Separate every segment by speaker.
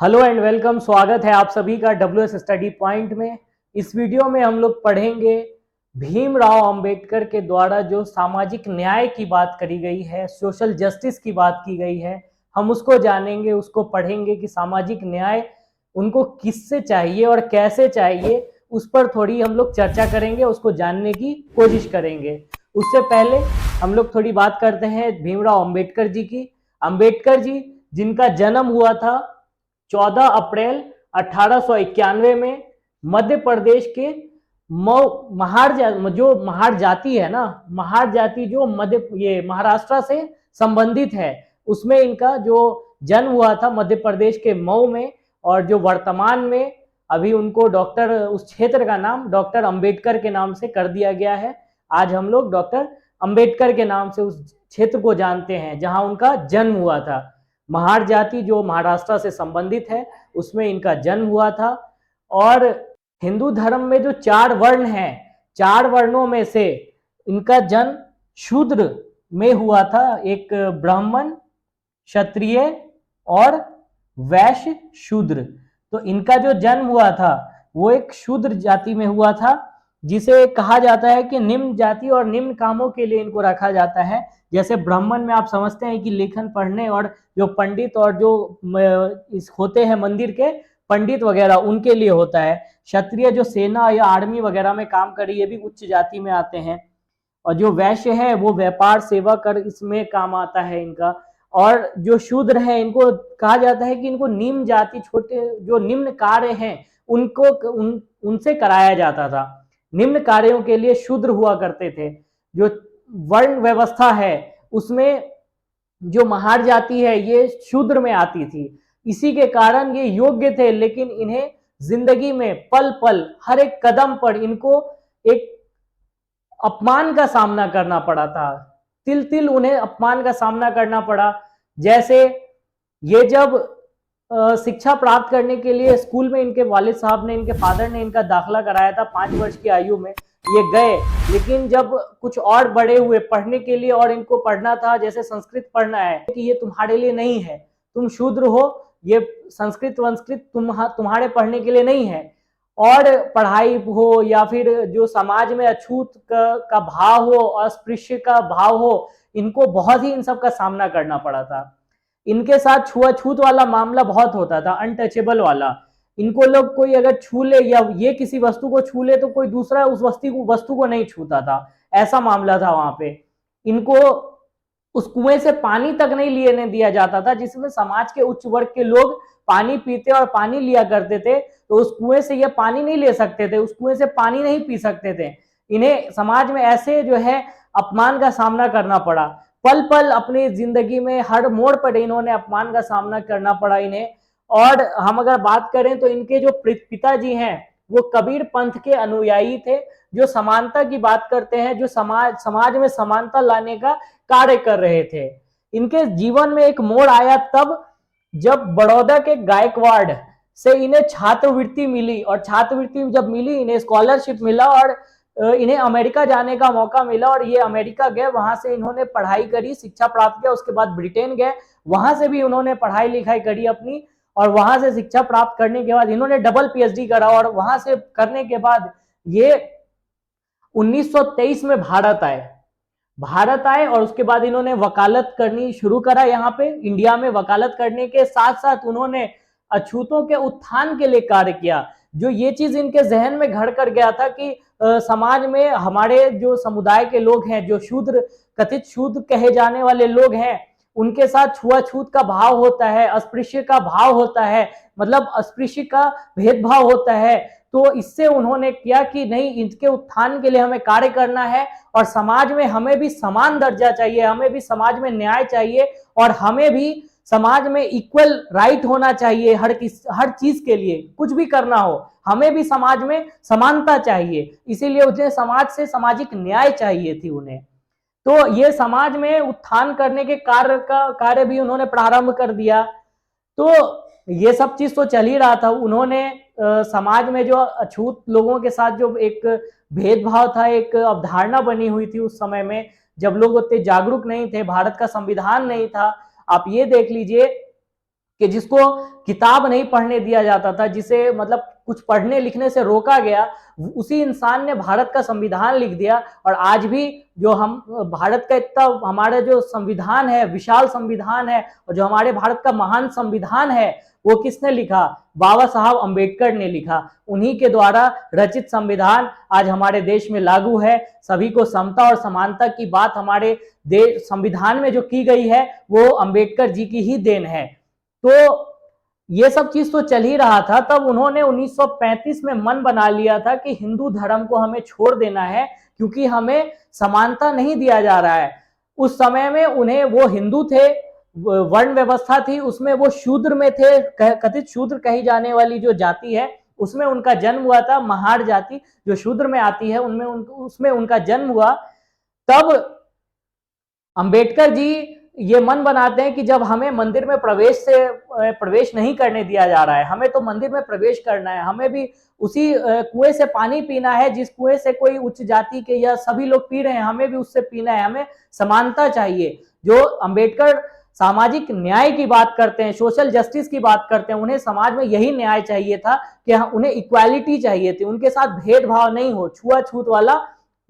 Speaker 1: Hello and welcome. स्वागत है आप सभी का WS स्टडी पॉइंट में। इस वीडियो में हम लोग पढ़ेंगे भीमराव अंबेडकर के द्वारा जो सामाजिक न्याय की बात करी गई है, सोशल जस्टिस की बात की गई है, हम उसको जानेंगे, उसको पढ़ेंगे कि सामाजिक न्याय उनको किससे चाहिए और कैसे चाहिए। उस पर थोड़ी हम लोग चर्चा करेंगे, उसको जानने की कोशिश करेंगे। उससे पहले हम लोग थोड़ी बात करते हैं भीमराव अंबेडकर जी की। अंबेडकर जी जिनका जन्म हुआ था 14 अप्रैल 1891 में मध्य प्रदेश के महार जाति है ना, महार जाति जो ये महाराष्ट्र से संबंधित है, उसमें इनका जो जन्म हुआ था मध्य प्रदेश के मऊ में। और जो वर्तमान में अभी उनको डॉक्टर, उस क्षेत्र का नाम डॉक्टर अंबेडकर के नाम से कर दिया गया है। आज हम लोग डॉक्टर अंबेडकर के नाम से उस क्षेत्र को जानते हैं जहां उनका जन्म हुआ था। महार जाति जो महाराष्ट्र से संबंधित है उसमें इनका जन्म हुआ था। और हिंदू धर्म में जो 4 वर्ण हैं, 4 वर्णों में से इनका जन्म शूद्र में हुआ था। एक ब्राह्मण, क्षत्रिय और वैश्य शूद्र। तो इनका जो जन्म हुआ था वो एक शूद्र जाति में हुआ था, जिसे कहा जाता है कि निम्न जाति और निम्न कामों के लिए इनको रखा जाता है। जैसे ब्राह्मण में आप समझते हैं कि लेखन पढ़ने और जो पंडित और जो इस होते हैं मंदिर के पंडित वगैरह उनके लिए होता है। क्षत्रिय जो सेना या आर्मी वगैरह में काम करे, ये भी उच्च जाति में आते हैं। और जो वैश्य है वो व्यापार सेवा कर इसमें काम आता है इनका। और जो शूद्र है इनको कहा जाता है कि इनको निम्न जाति, छोटे जो निम्न कार्य हैं उनको उनसे कराया जाता था। निम्न कार्यों के लिए शूद्र हुआ करते थे। जो वर्ण व्यवस्था है उसमें जो महार जाति है ये शूद्र में आती थी। इसी के कारण ये योग्य थे, लेकिन इन्हें जिंदगी में पल पल हर एक कदम पर इनको एक अपमान का सामना करना पड़ा था। तिल तिल उन्हें अपमान का सामना करना पड़ा। जैसे ये जब शिक्षा प्राप्त करने के लिए स्कूल में इनके वालिद साहब ने, इनके फादर ने इनका दाखिला कराया था 5 वर्ष की आयु में, ये गए। लेकिन जब कुछ और बड़े हुए पढ़ने के लिए और इनको पढ़ना था, जैसे संस्कृत पढ़ना है, कि ये तुम्हारे लिए नहीं है, तुम शूद्र हो, ये संस्कृत वंस्कृत तुम्हारे पढ़ने के लिए नहीं है। और पढ़ाई हो या फिर जो समाज में अछूत का भाव हो, अस्पृश्य का भाव हो, इनको बहुत ही इन सब का सामना करना पड़ा था। इनके साथ छुआछूत वाला मामला बहुत होता था, अनटचेबल वाला। इनको लोग कोई अगर छू ले या ये किसी वस्तु को छू ले तो कोई दूसरा उस वस्तु को नहीं छूता था, ऐसा मामला था वहां पे। इनको उस कुएं से पानी तक नहीं लेने दिया जाता था जिसमें समाज के उच्च वर्ग के लोग पानी पीते और पानी लिया करते थे। तो उस कुएं से ये पानी नहीं ले सकते थे, उस कुएं से पानी नहीं पी सकते थे। इन्हें समाज में ऐसे जो है अपमान का सामना करना पड़ा। पल पल अपनी जिंदगी में हर मोड़ पर इन्होंने अपमान का सामना करना पड़ा इन्हें। और हम अगर बात करें तो इनके जो पिताजी हैं वो कबीर पंथ के अनुयायी थे, जो समानता की बात करते हैं, जो समाज में समानता लाने का कार्य कर रहे थे। इनके जीवन में एक मोड़ आया तब जब बड़ौदा के गायकवाड़ से इन्हें छात्रवृत्ति मिली। और छात्रवृत्ति जब मिली, इन्हें स्कॉलरशिप मिला और इन्हें अमेरिका जाने का मौका मिला। और ये अमेरिका गए, वहां से इन्होंने पढ़ाई करी, शिक्षा प्राप्त किया। उसके बाद ब्रिटेन गए, वहां से भी उन्होंने पढ़ाई लिखाई करी अपनी। और वहां से शिक्षा प्राप्त करने के बाद इन्होंने डबल PhD करा। और वहां से करने के बाद ये 1923 में भारत आए और उसके बाद इन्होंने वकालत करनी शुरू करा। यहाँ पे इंडिया में वकालत करने के साथ साथ उन्होंने अछूतों के उत्थान के लिए कार्य किया। जो ये चीज इनके जहन में घर कर गया था कि समाज में हमारे जो समुदाय के लोग हैं, जो शूद्र, कथित शूद्र कहे जाने वाले लोग हैं, उनके साथ छुआछूत का भाव होता है, अस्पृश्य का भाव होता है, मतलब अस्पृश्य का भेदभाव होता है। तो इससे उन्होंने किया कि नहीं, इनके उत्थान के लिए हमें कार्य करना है और समाज में हमें भी समान दर्जा चाहिए, हमें भी समाज में न्याय चाहिए और हमें भी समाज में इक्वल राइट होना चाहिए। हर चीज के लिए कुछ भी करना हो, हमें भी समाज में समानता चाहिए। इसीलिए उन्हें समाज से सामाजिक न्याय चाहिए थी उन्हें। तो ये समाज में उत्थान करने के कार्य भी उन्होंने प्रारंभ कर दिया। तो ये सब चीज तो चल ही रहा था। उन्होंने समाज में जो अछूत लोगों के साथ जो एक भेदभाव था, एक अवधारणा बनी हुई थी उस समय में, जब लोग उतने जागरूक नहीं थे, भारत का संविधान नहीं था। आप ये देख लीजिए कि जिसको किताब नहीं पढ़ने दिया जाता था, जिसे मतलब कुछ पढ़ने लिखने से रोका गया, उसी इंसान ने भारत का संविधान लिख दिया। और आज भी जो हम भारत का इतना हमारा जो संविधान है, विशाल संविधान है, और जो हमारे भारत का महान संविधान है, वो किसने लिखा? बाबा साहब अंबेडकर ने लिखा। उन्हीं के द्वारा रचित संविधान आज हमारे देश में लागू है। सभी को समता और समानता की बात हमारे देश संविधान में जो की गई है वो अंबेडकर जी की ही देन है। तो ये सब चीज तो चल ही रहा था। तब उन्होंने 1935 में मन बना लिया था कि हिंदू धर्म को हमें छोड़ देना है, क्योंकि हमें समानता नहीं दिया जा रहा है। उस समय में उन्हें, वो हिंदू थे, वर्ण व्यवस्था थी, उसमें वो शूद्र में थे, कथित शूद्र कही जाने वाली जो जाति है उसमें उनका जन्म हुआ था। महार जाति जो शूद्र में आती है उनमें उसमें उनका जन्म हुआ। तब अंबेडकर जी ये मन बनाते हैं कि जब हमें मंदिर में प्रवेश नहीं करने दिया जा रहा है, हमें तो मंदिर में प्रवेश करना है, हमें भी उसी कुएं से पानी पीना है जिस कुएं से कोई उच्च जाति के या सभी लोग पी रहे हैं, हमें भी उससे पीना है, हमें समानता चाहिए। जो अंबेडकर सामाजिक न्याय की बात करते हैं, सोशल जस्टिस की बात करते हैं, उन्हें समाज में यही न्याय चाहिए था कि उन्हें इक्वालिटी चाहिए थी, उनके साथ भेदभाव नहीं हो, छुआछूत वाला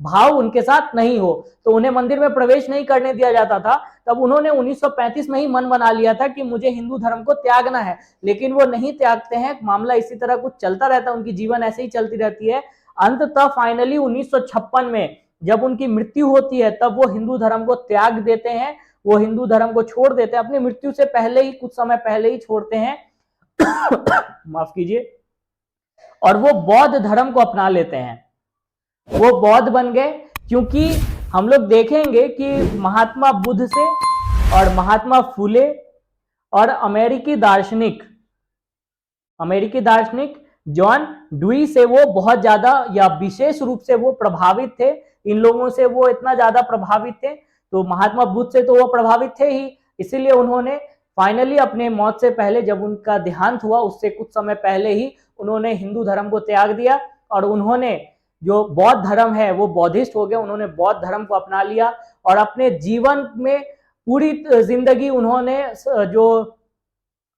Speaker 1: भाव उनके साथ नहीं हो। तो उन्हें मंदिर में प्रवेश नहीं करने दिया जाता था। तब उन्होंने 1935 में ही मन बना लिया था कि मुझे हिंदू धर्म को त्यागना है, लेकिन वो नहीं त्यागते हैं। मामला इसी तरह कुछ चलता रहता है, उनकी जीवन ऐसे ही चलती रहती है। अंततः फाइनली 1956 में जब उनकी मृत्यु होती है तब वो हिंदू धर्म को त्याग देते हैं, वो हिंदू धर्म को छोड़ देते हैं। अपनी मृत्यु से पहले ही, कुछ समय पहले ही छोड़ते हैं माफ कीजिए। और वो बौद्ध धर्म को अपना लेते हैं, वो बौद्ध बन गए। क्योंकि हम लोग देखेंगे कि महात्मा बुद्ध से और महात्मा फुले और अमेरिकी दार्शनिक जॉन ड्यूई से वो बहुत ज्यादा, या विशेष रूप से वो प्रभावित थे। इन लोगों से वो इतना ज्यादा प्रभावित थे। तो महात्मा बुद्ध से तो वो प्रभावित थे ही, इसीलिए उन्होंने फाइनली अपने मौत से पहले, जब उनका देहांत हुआ उससे कुछ समय पहले ही उन्होंने हिंदू धर्म को त्याग दिया और उन्होंने जो बौद्ध धर्म है वो बौद्धिस्ट हो गए। उन्होंने बौद्ध धर्म को अपना लिया और अपने जीवन में पूरी जिंदगी उन्होंने जो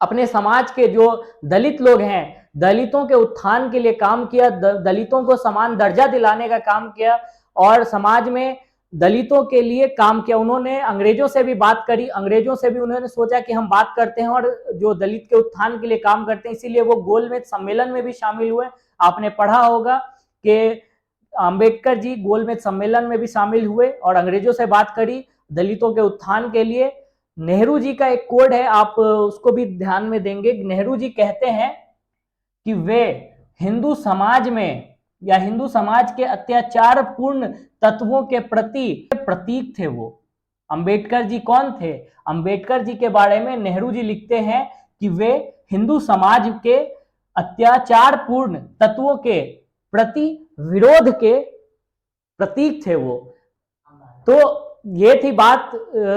Speaker 1: अपने समाज के जो दलित लोग हैं, दलितों के उत्थान के लिए काम किया, दलितों को समान दर्जा दिलाने का काम किया और समाज में दलितों के लिए काम किया। उन्होंने अंग्रेजों से भी बात करी, अंग्रेजों से भी उन्होंने सोचा कि हम बात करते हैं और जो दलित के उत्थान के लिए काम करते हैं, इसीलिए वो गोलमेज सम्मेलन में भी शामिल हुए। आपने पढ़ा होगा कि अंबेडकर जी गोलमेज सम्मेलन में भी शामिल हुए और अंग्रेजों से बात करी दलितों के उत्थान के लिए। नेहरू जी का एक कोड है, आप उसको भी ध्यान में देंगे। नेहरू जी कहते हैं कि वे हिंदू समाज में या हिंदू समाज के अत्याचार पूर्ण तत्वों के प्रति प्रतीक थे। वो अंबेडकर जी कौन थे? अंबेडकर जी के बारे में नेहरू जी लिखते हैं कि वे हिंदू समाज के अत्याचार पूर्ण तत्वों के प्रति विरोध के प्रतीक थे वो। तो ये थी बात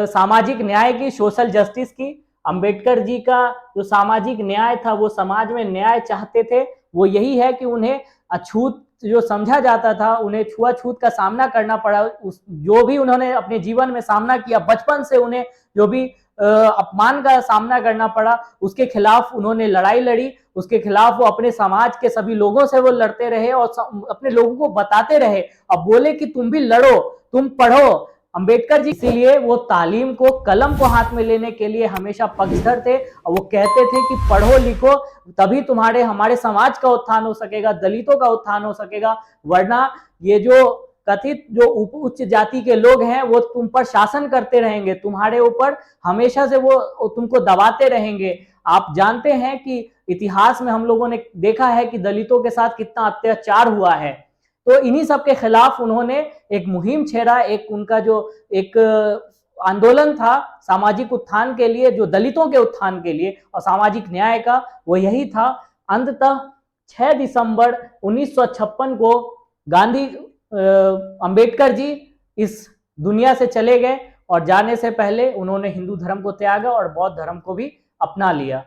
Speaker 1: सामाजिक न्याय की, सोशल जस्टिस की। अंबेडकर जी का जो सामाजिक न्याय था, वो समाज में न्याय चाहते थे। वो यही है कि उन्हें अछूत जो समझा जाता था, उन्हें छुआछूत का सामना करना पड़ा। जो भी उन्होंने अपने जीवन में सामना किया, बचपन से उन्हें जो भी अपमान का सामना करना पड़ा, उसके खिलाफ उन्होंने लड़ाई लड़ी। उसके खिलाफ वो अपने समाज के सभी लोगों से वो लड़ते रहे और अपने लोगों को बताते रहे। अब बोले कि तुम भी लड़ो, तुम पढ़ो। अंबेडकर जी इसीलिए वो तालीम को, कलम को हाथ में लेने के लिए हमेशा पक्षधर थे और वो कहते थे कि पढ़ो लिखो, तभी तुम्हारे हमारे समाज का उत्थान हो सकेगा, दलितों का उत्थान हो सकेगा। वरना ये जो कथित जो उच्च जाति के लोग हैं वो तुम पर शासन करते रहेंगे, तुम्हारे ऊपर हमेशा से वो तुमको दबाते रहेंगे। आप जानते हैं कि इतिहास में हम लोगों ने देखा है कि दलितों के साथ कितना अत्याचार हुआ है। तो इन्हीं सब के खिलाफ उन्होंने एक मुहिम छेड़ा, एक उनका जो एक आंदोलन था सामाजिक उत्थान के लिए, जो दलितों के उत्थान के लिए और सामाजिक न्याय का, वो यही था। अंततः 6 दिसंबर 1956 को गांधी अंबेडकर जी इस दुनिया से चले गए और जाने से पहले उन्होंने हिंदू धर्म को त्यागा और बौद्ध धर्म को भी अपना लिया।